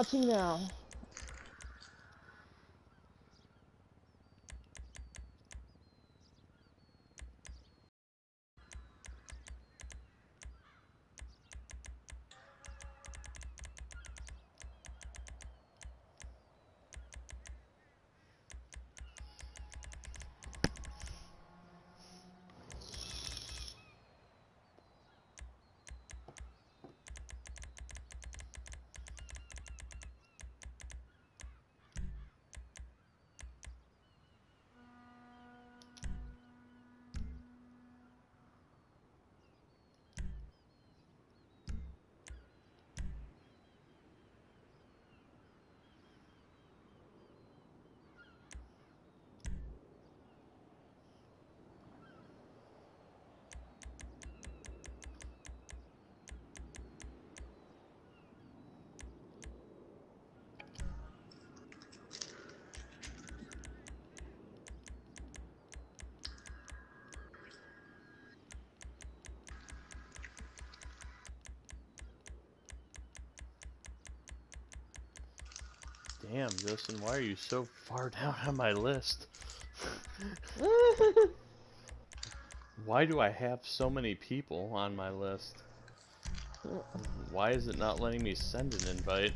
watching now. Damn, Justin, why are you so far down on my list? Why do I have so many people on my list? Why is it not letting me send an invite?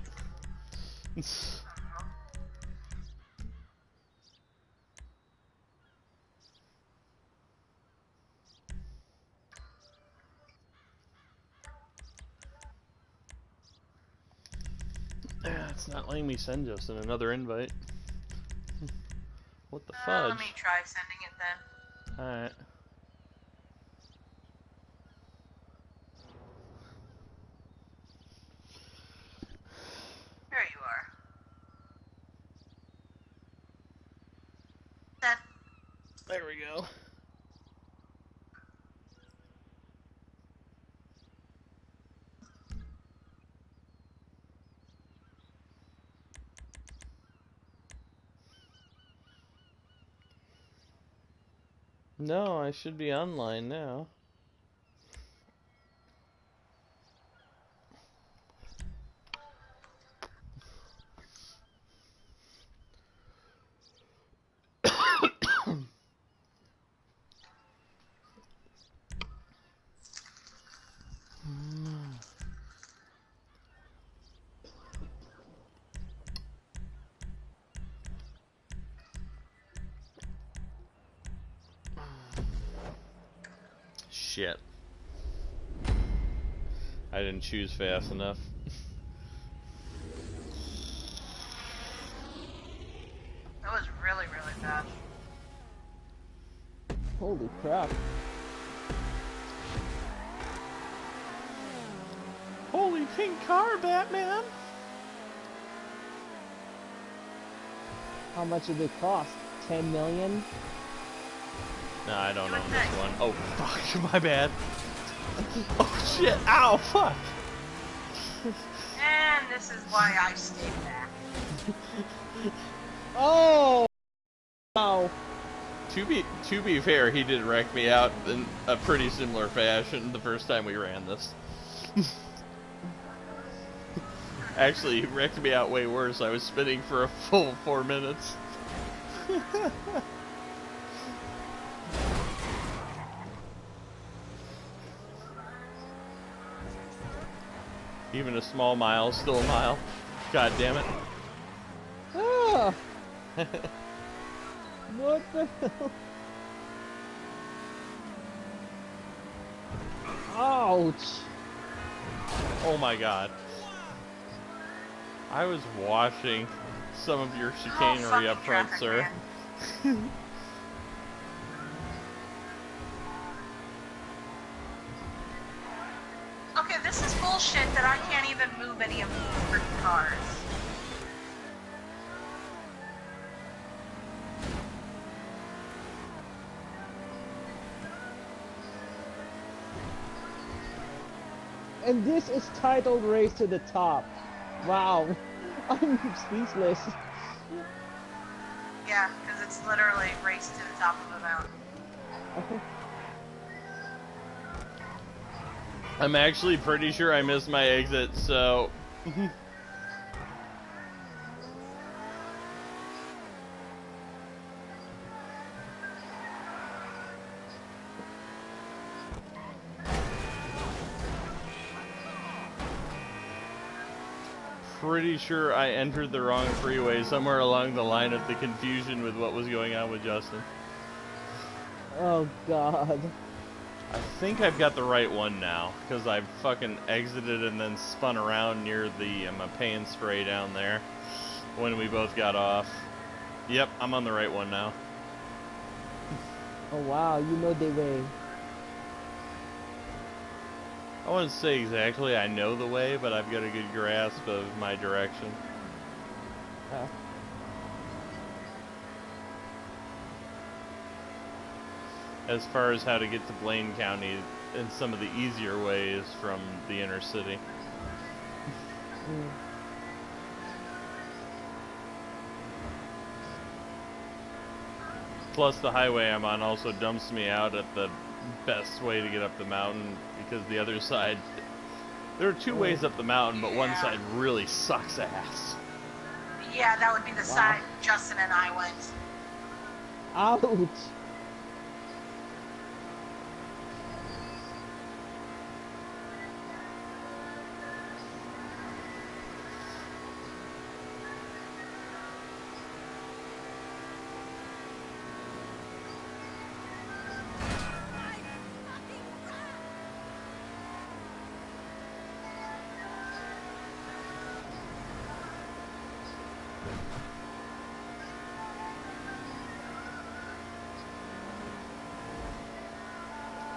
It's not letting me send Justin another invite. What the fudge? Let me try sending it then. Alright. There you are. Send. There we go. No, I should be online now. Shit. I didn't choose fast enough. That was really, really bad. Holy crap. Holy pink car, Batman! How much did it cost? 10 million? No, I don't own this one. Oh, fuck, my bad. Oh, shit, ow, fuck! And this is why I stayed back. Oh! Wow. To be fair, he did wreck me out in a pretty similar fashion the first time we ran this. Actually, he wrecked me out way worse. I was spinning for a full 4 minutes. Even a small mile, still a mile. God damn it. Ah! What the hell? Ouch! Oh my god. I was watching some of your chicanery up front, sir. Okay, this is bullshit that I can't even move any of these freaking cars. And this is titled Race to the Top. Wow. I'm speechless. Yeah, because it's literally race to the top of a mountain. I'm actually pretty sure I missed my exit, so... pretty sure I entered the wrong freeway somewhere along the line of the confusion with what was going on with Justin. Oh god. I think I've got the right one now, because I fucking exited and then spun around near the pay and spray down there when we both got off. Yep, I'm on the right one now. Oh wow, you know the way. I wouldn't say exactly I know the way, but I've got a good grasp of my direction. As far as how to get to Blaine County in some of the easier ways from the inner city. Plus the highway I'm on also dumps me out at the best way to get up the mountain, because the other side, there are two ways up the mountain, but one side really sucks ass. Yeah, that would be the side Justin and I went. Ouch.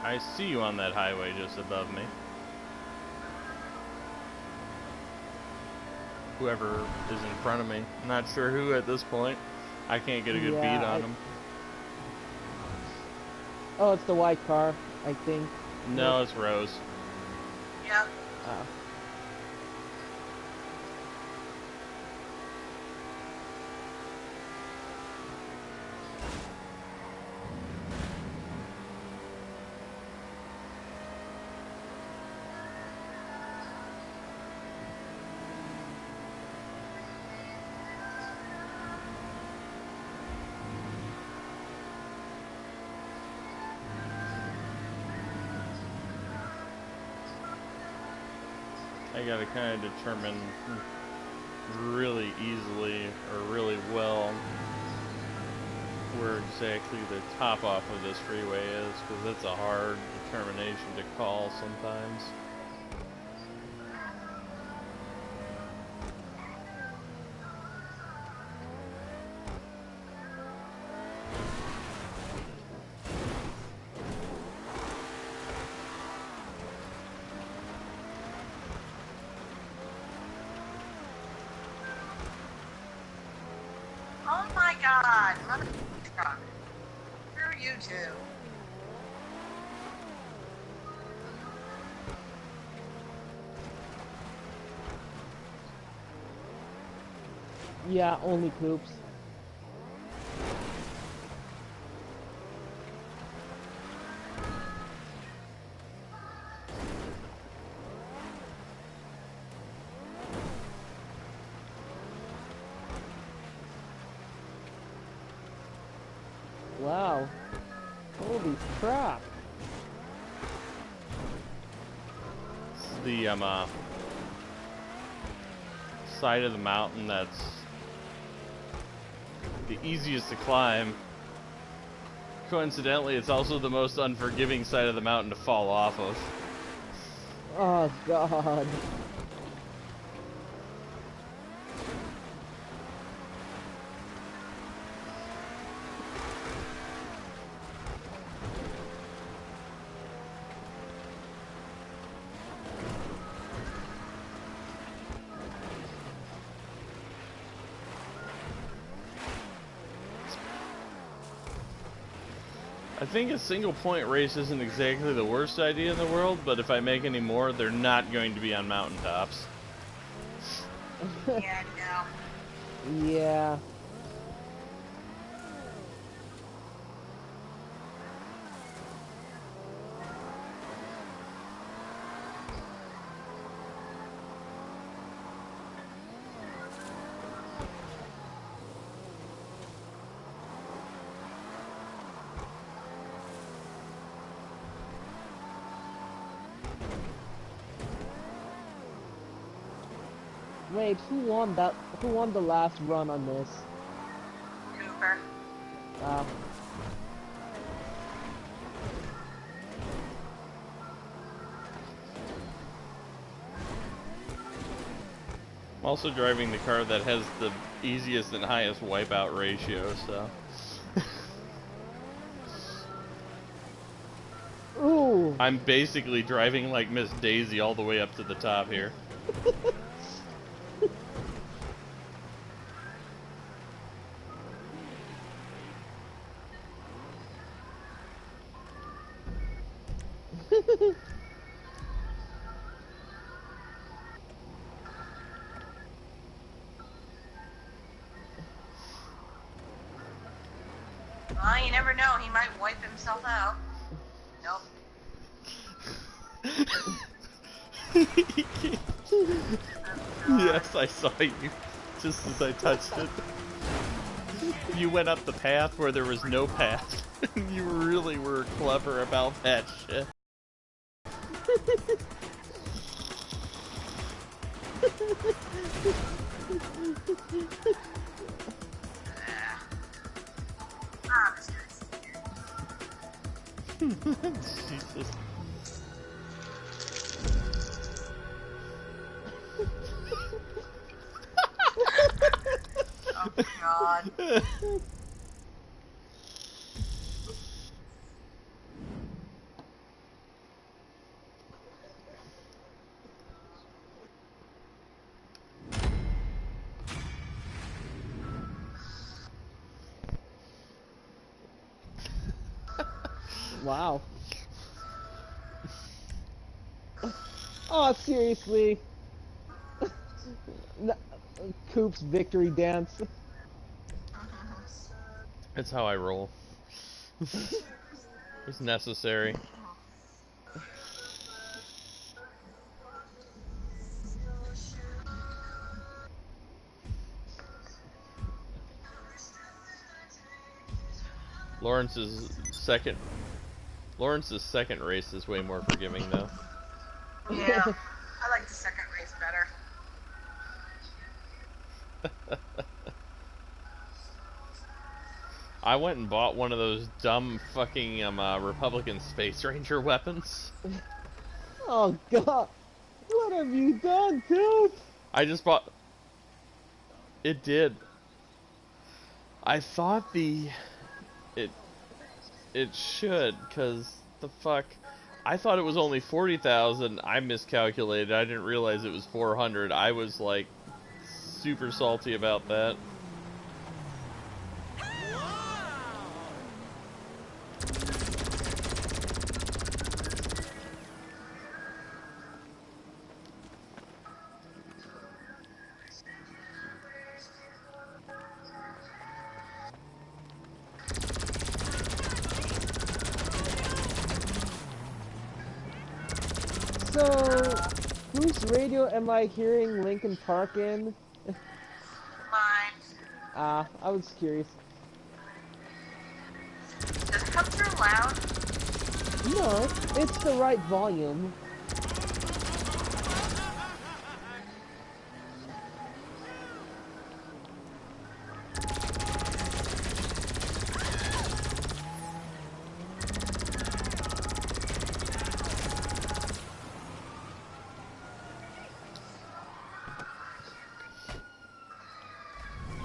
I see you on that highway just above me. Whoever is in front of me. Not sure who at this point. I can't get a good beat on him. Oh, it's the white car, I think. No, it's Rose. Yep. Oh. I gotta kind of determine really easily or really well where exactly the top off of this freeway is, because that's a hard determination to call sometimes. Oh my god, mother truck. Who are you two? Yeah, only coops. Wow. Holy crap. It's the side of the mountain that's the easiest to climb. Coincidentally, it's also the most unforgiving side of the mountain to fall off of. Oh god. I think a single point race isn't exactly the worst idea in the world, but if I make any more, they're not going to be on mountaintops. Yeah, no. Yeah. Wait, who won that? Who won the last run on this? Cooper. Uh, I'm also driving the car that has the easiest and highest wipeout ratio, so. ooh. I'm basically driving like Miss Daisy all the way up to the top here. Well, you never know. He might wipe himself out. Nope. Yes, I saw you just as I touched it. You went up the path where there was no path. You really were clever about that shit. Ah, this guy's Jesus. Oh God. Wow. Oh, seriously. Coop's victory dance. That's how I roll. It's necessary. Lawrence's second race is way more forgiving though. Yeah, I like the second race better. I went and bought one of those dumb fucking Republican Space Ranger weapons. Oh God. What have you done, Coop? I just bought... It did. I thought it should, cause the fuck... I thought it was only 40,000. I miscalculated. I didn't realize it was 400. I was like super salty about that. So, whose radio am I hearing Linkin Park in? Mine. I was curious. Does it come through loud? No, it's the right volume.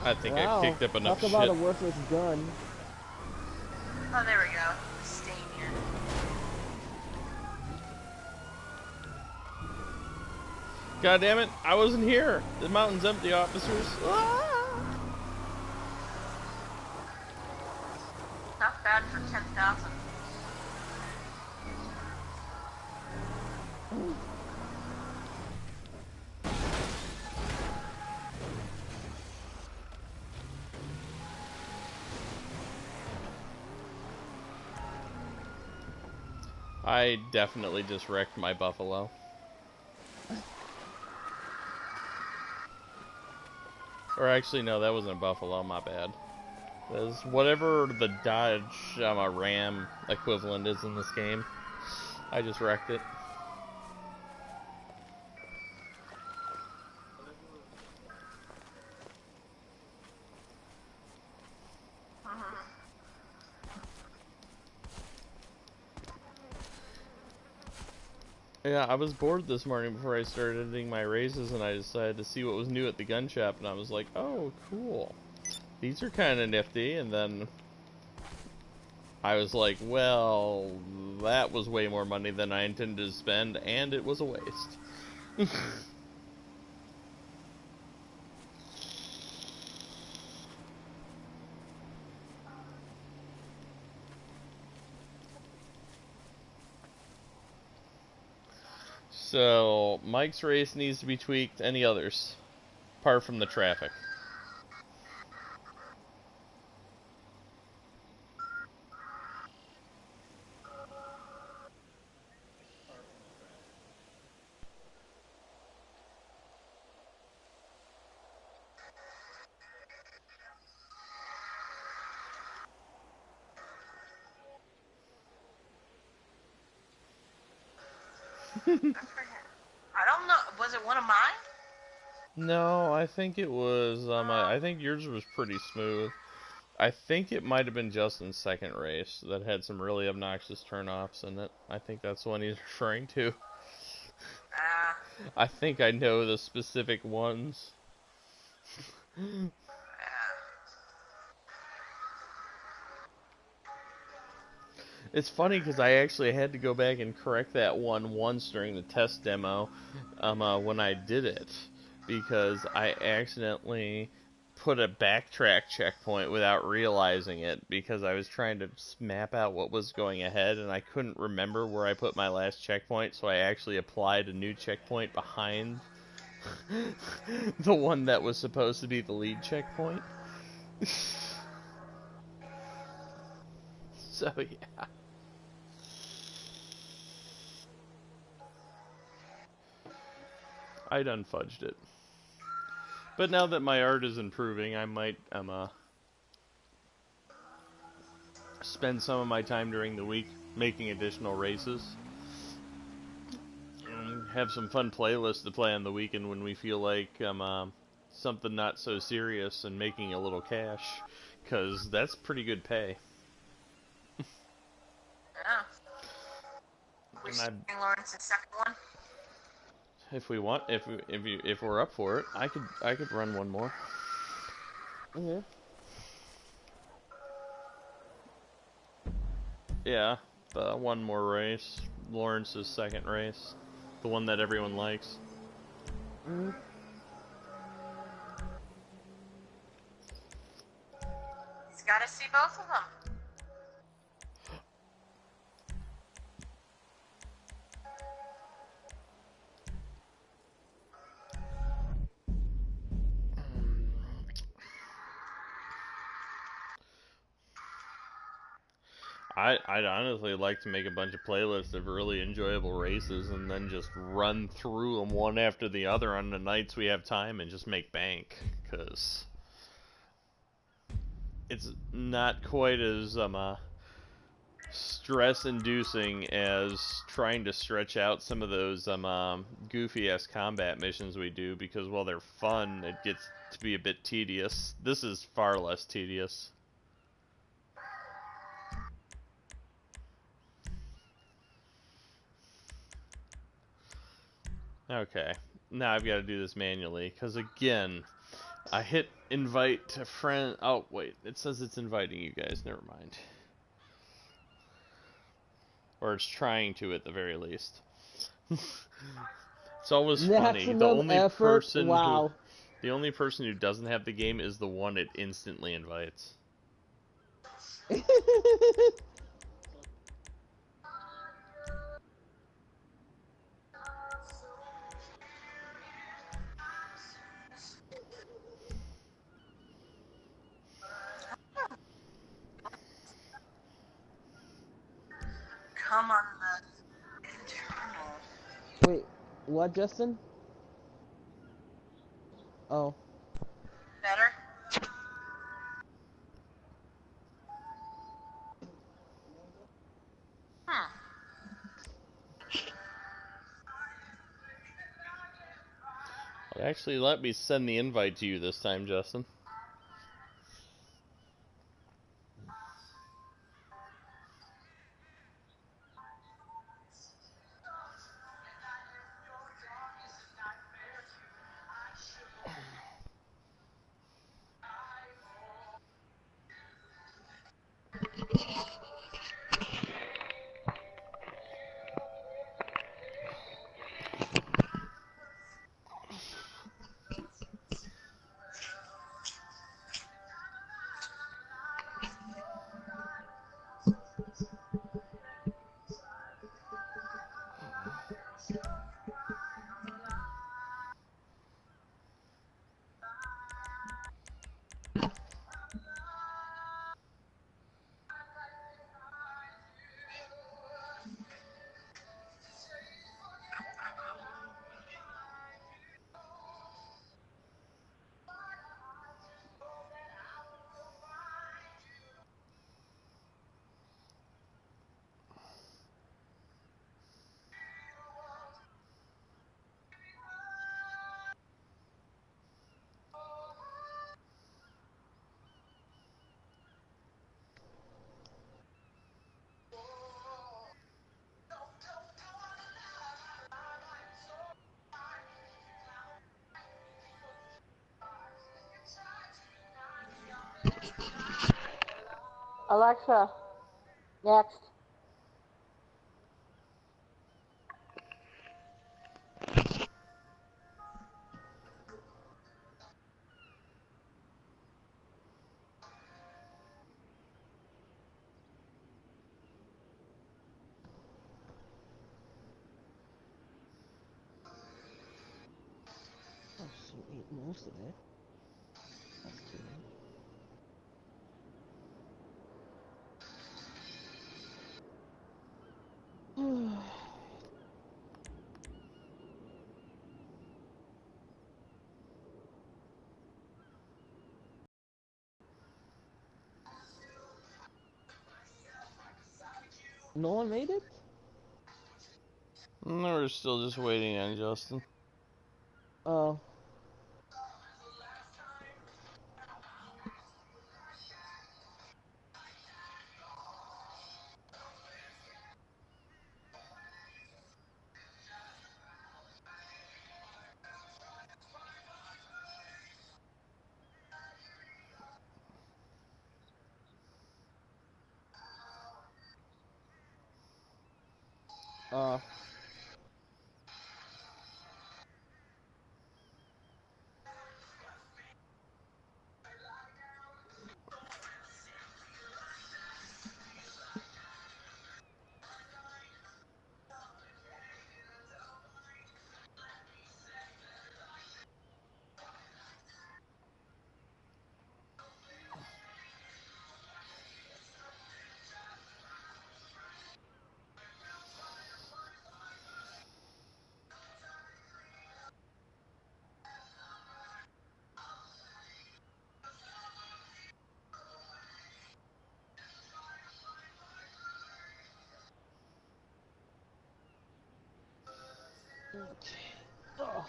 I think Wow, I kicked up enough talk about shit. a worthless gun. Oh, there we go. Stain here. God damn it! I wasn't here. The mountain's empty, officers. Ah! Not bad for 10,000. I definitely just wrecked my buffalo. Or actually, no, that wasn't a buffalo. My bad. That was whatever the Dodge Ram equivalent is in this game. I just wrecked it. Yeah, I was bored this morning before I started editing my races, and I decided to see what was new at the gun shop, and I was like, oh, cool. These are kind of nifty, and then I was like, well, that was way more money than I intended to spend, and it was a waste. So, Mike's race needs to be tweaked. Any others? Apart from the traffic. I don't know. Was it one of mine? No, I think it was, I think yours was pretty smooth. I think it might have been Justin's second race that had some really obnoxious turnoffs in it. I think that's the one he's referring to. I think I know the specific ones. It's funny because I actually had to go back and correct that one once during the test demo when I did it, because I accidentally put a backtrack checkpoint without realizing it, because I was trying to map out what was going ahead and I couldn't remember where I put my last checkpoint, so I actually applied a new checkpoint behind the one that was supposed to be the lead checkpoint. So yeah. I done fudged it. But now that my art is improving, I might spend some of my time during the week making additional races. And have some fun playlists to play on the weekend when we feel like something not so serious and making a little cash. Because that's pretty good pay. Yeah. We're starting Lawrence's second one. If we want, if we're up for it, I could run one more. Okay. Yeah, the one more race, Lawrence's second race, the one that everyone likes. Mm-hmm. He's got to see both of them. I'd honestly like to make a bunch of playlists of really enjoyable races and then just run through them one after the other on the nights we have time and just make bank, because it's not quite as stress-inducing as trying to stretch out some of those goofy-ass combat missions we do, because while they're fun, it gets to be a bit tedious. This is far less tedious. Okay, now I've got to do this manually, because again, I hit invite to friend. Oh, wait, it says it's inviting you guys, never mind. Or it's trying to at the very least. It's always funny. Maximum effort. Wow. The only person who doesn't have the game is the one it instantly invites. Come on the internal. Wait, what, Justin? Oh. Better? Hmm. Well, actually, let me send the invite to you this time, Justin. Alexa, next. Oh, she ate most of it. That's good. No one made it? No, we're still just waiting on Justin. Oh. Uh. Okay. Oh.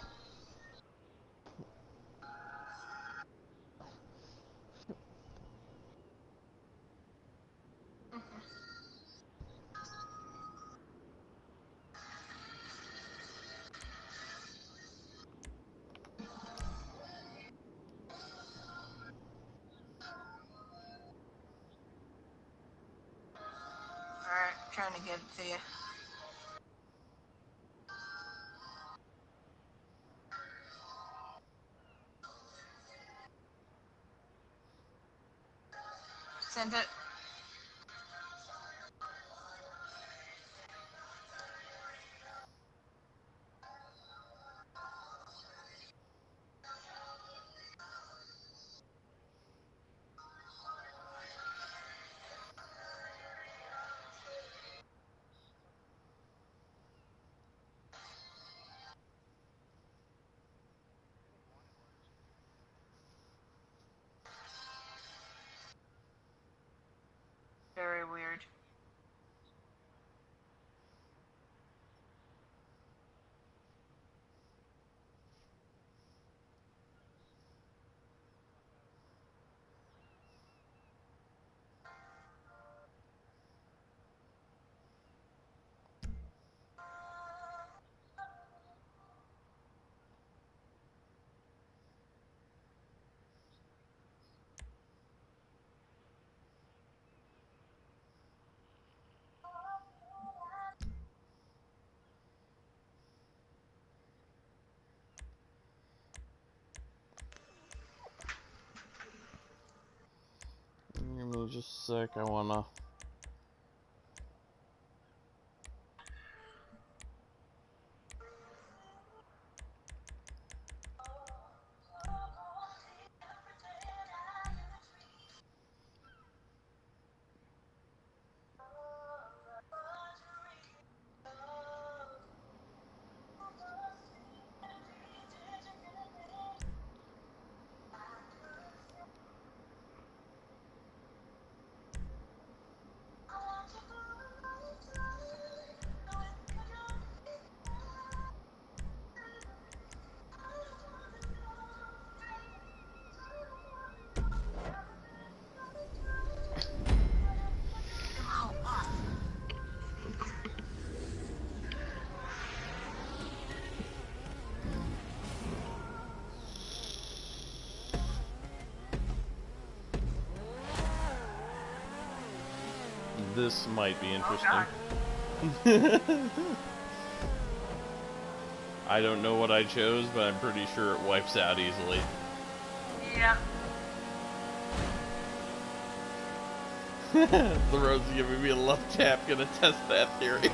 Alright, trying to get it to you. Send it. Very weird. Give me just a sec, I wanna... This might be Oh interesting. god. I don't know what I chose, but I'm pretty sure it wipes out easily. Yeah. The road's giving me a love tap, gonna test that theory.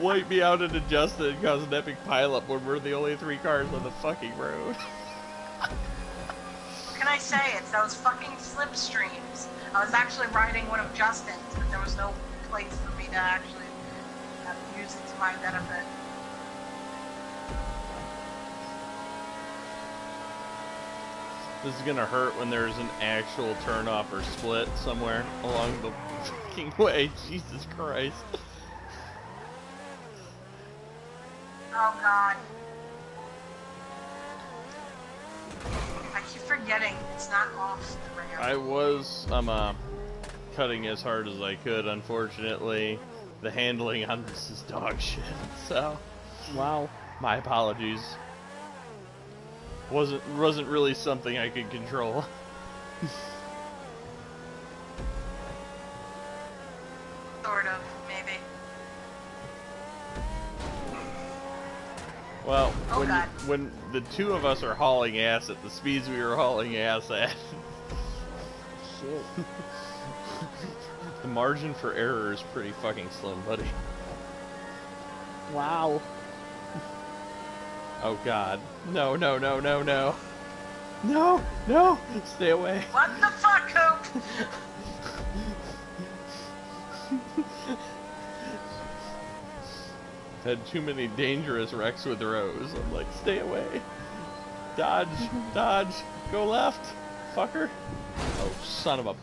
Wipe me out and adjust it and cause an epic pileup when we're the only 3 cars on the fucking road. What can I say? It's those fucking slipstreams. I was actually riding one of Justin's, but there was no place for me to actually use it to my benefit. This is gonna hurt when there's an actual turnoff or split somewhere along the fucking way. Jesus Christ. Oh god. I keep forgetting it's not off the ramp. I was, cutting as hard as I could. Unfortunately, the handling on this is dog shit, so Wow. my apologies. Wasn't really something I could control. Sort of, maybe. Well, Oh, God. when the 2 of us are hauling ass at the speeds we were hauling ass at, Shit. the margin for error is pretty fucking slim, buddy. Wow. Oh god. No, no, no, no, no. No, no! Stay away. What the fuck, Coop? Had too many dangerous wrecks with Rose. I'm like, stay away. Dodge, dodge, go left, fucker. Oh, son of a...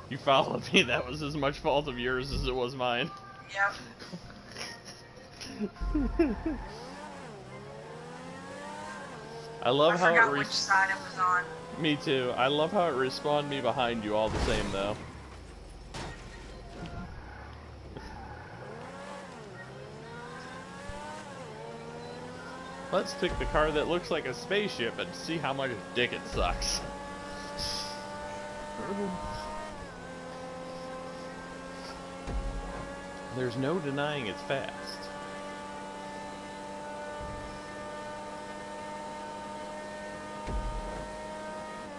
You followed me, that was as much fault of yours as it was mine. Yep. I love I how forgot it which side it was on. Me too. I love how it respawned me behind you all the same though. Let's pick the car that looks like a spaceship and see how much dick it sucks. There's no denying it's fast.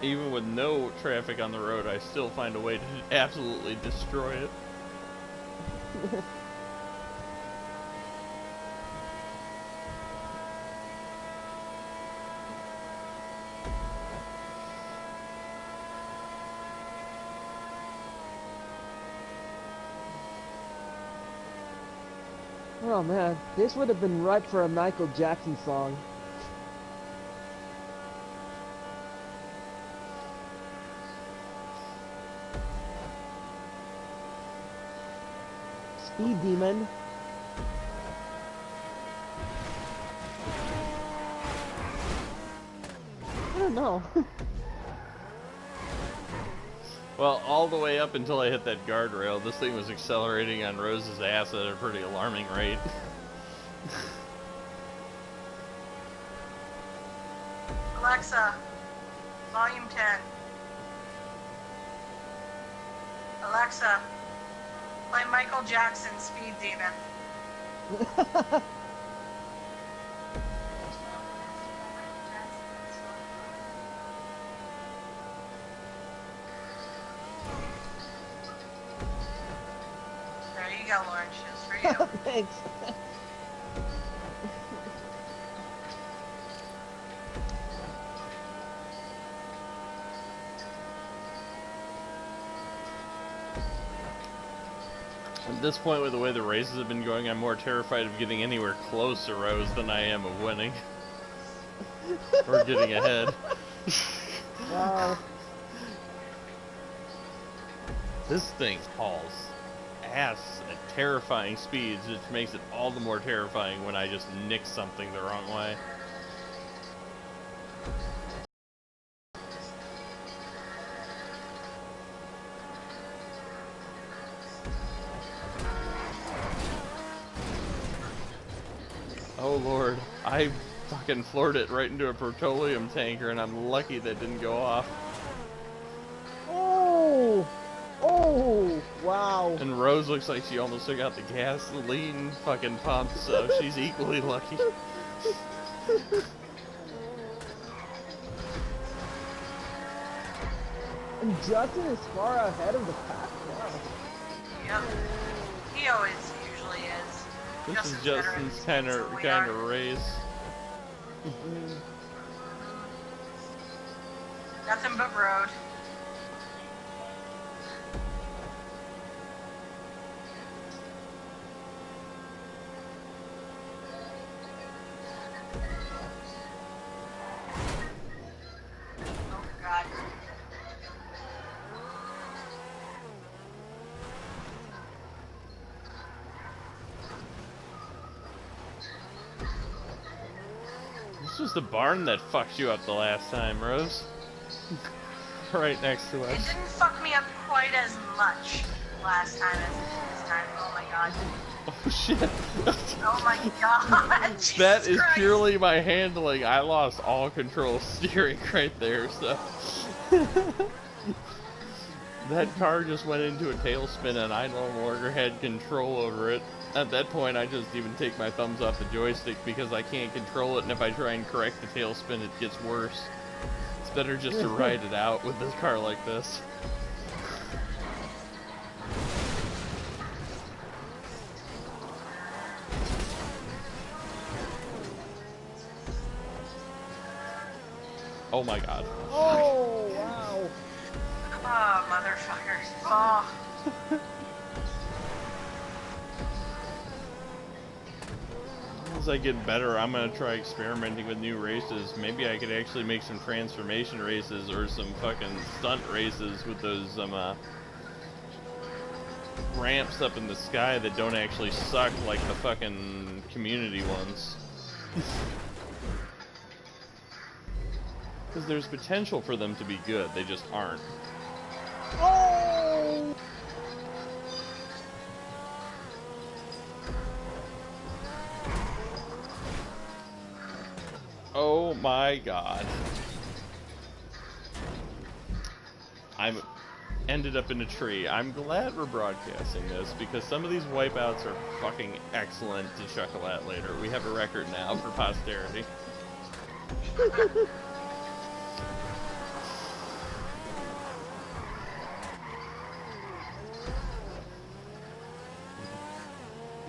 Even with no traffic on the road, I still find a way to absolutely destroy it. Oh man, this would have been ripe for a Michael Jackson song. Speed Demon. I don't know. Well, all the way up until I hit that guardrail, this thing was accelerating on Rose's ass at a pretty alarming rate. Alexa, volume 10. Alexa, play Michael Jackson Speed Demon. There you go, Laurence. It's for you. Thanks. At this point, with the way the races have been going, I'm more terrified of getting anywhere close to Rose than I am of winning. Or getting ahead. Wow. This thing hauls ass at terrifying speeds, which makes it all the more terrifying when I just nick something the wrong way. Oh Lord, I fucking floored it right into a petroleum tanker, and I'm lucky that didn't go off. Oh! Oh! Wow. And Rose looks like she almost took out the gasoline fucking pump, so she's equally lucky. And Justin is far ahead of the pack now. Yep. He always usually is. This is Justin's kind of race. Nothing but road. Oh God. This was the barn that fucked you up the last time, Rose. Right next to us. It didn't fuck me up quite as much last time as it did this time. Oh my God. Oh shit. Oh my God. Jesus That is Christ. purely my handling. I lost all control of steering right there, so. That car just went into a tailspin and I no longer had control over it. At that point, I just even take my thumbs off the joystick because I can't control it, and if I try and correct the tailspin, it gets worse. It's better just to ride it out with this car like this. Oh my God. Oh, wow. Oh, motherfuckers. Oh. As I get better, I'm gonna try experimenting with new races. Maybe I could actually make some transformation races or some fucking stunt races with those ramps up in the sky that don't actually suck like the fucking community ones. Because there's potential for them to be good, they just aren't. Oh! Oh my God. I'm ended up in a tree. I'm glad we're broadcasting this because some of these wipeouts are fucking excellent to chuckle at later. We have a record now for posterity.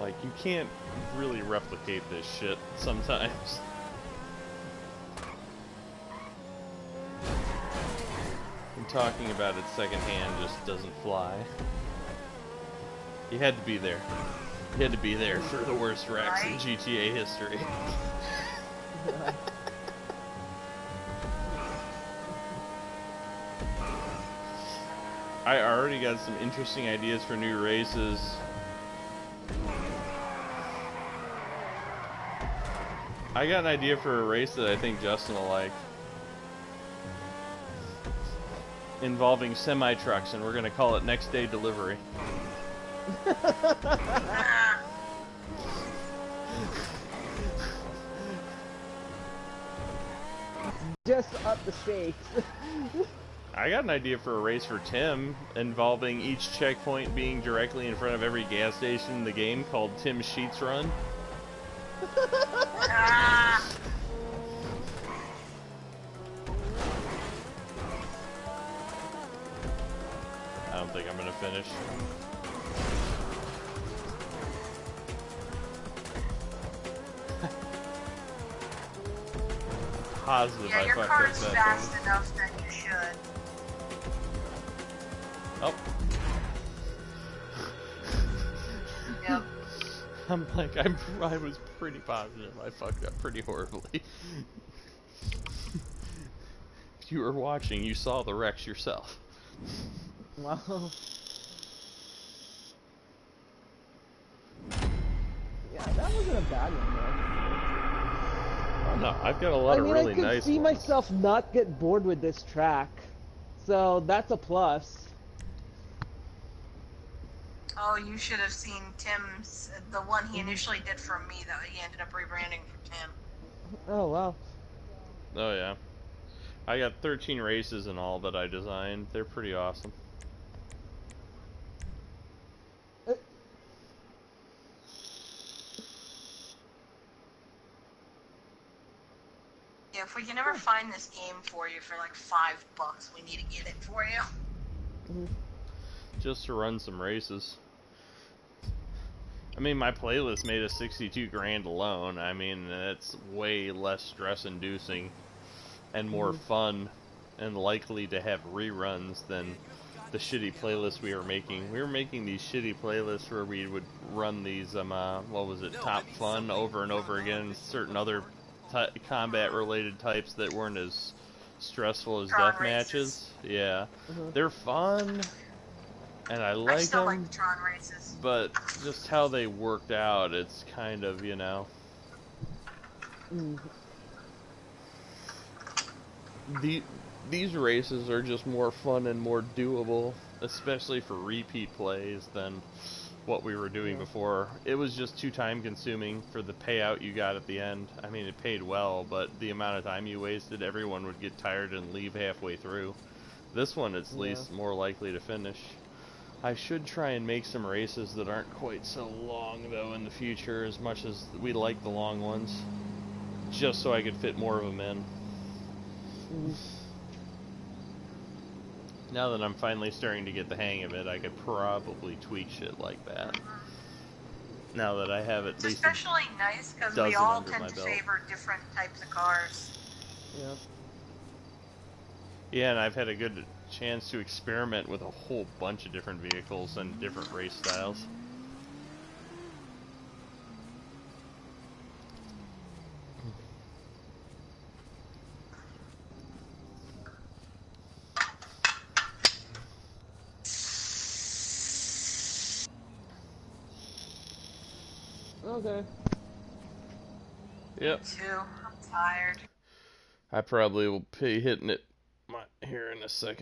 Like, you can't really replicate this shit sometimes. And talking about it secondhand just doesn't fly. You had to be there. You had to be there for the worst wrecks in GTA history. I already got some interesting ideas for new races. I got an idea for a race that I think Justin will like. Involving semi-trucks, and we're gonna call it Next Day Delivery. Just up the stakes. I got an idea for a race for Tim, involving each checkpoint being directly in front of every gas station in the game, called Tim's Sheets Run. I don't think I'm gonna finish. Positive Yeah, I your fucked car up is that fast thing. enough that you should. Oh. Yep. I'm like, I was pretty positive I fucked up pretty horribly. If you were watching, you saw the wrecks yourself. Wow. Yeah, that wasn't a bad one, though. Oh no, I've got a lot of really I could nice see ones. myself not get bored with this track, so that's a plus. Oh, you should have seen Tim's, the one he initially did for me that he ended up rebranding for Tim. Oh wow. Oh yeah. I got 13 races in all that I designed. They're pretty awesome. Uh, Yeah, if we can ever find this game for you for like $5, we need to get it for you. mhm. Just to run some races. I mean, my playlist made us 62 grand alone. I mean, that's way less stress inducing and more fun and likely to have reruns than the shitty playlists we were making. We were making these shitty playlists where we would run these, what was it, Top Fun over and over again, certain other combat related types that weren't as stressful as Tron death races. matches. Yeah. Uh-huh. They're fun, and I I like still like them, the Tron races. but just how they worked out, it's kind of, Mm. the these races are just more fun and more doable, especially for repeat plays than what we were doing Yeah. before. It was just too time consuming for the payout you got at the end. I mean, it paid well, but the amount of time you wasted, everyone would get tired and leave halfway through. This one, it's at Yeah. least more likely to finish. I should try and make some races that aren't quite so long, though, in the future, as much as we like the long ones, just so I could fit more of them in. Mm. Now that I'm finally starting to get the hang of it, I could probably tweak shit like that. Now that I have at It's least a especially nice because we dozen all under tend my to belt. favor different types of cars. Yeah. Yeah, and I've had a good chance to experiment with a whole bunch of different vehicles and different race styles. Okay. Me Yep. too. I'm tired. I probably will be hitting it here in a second.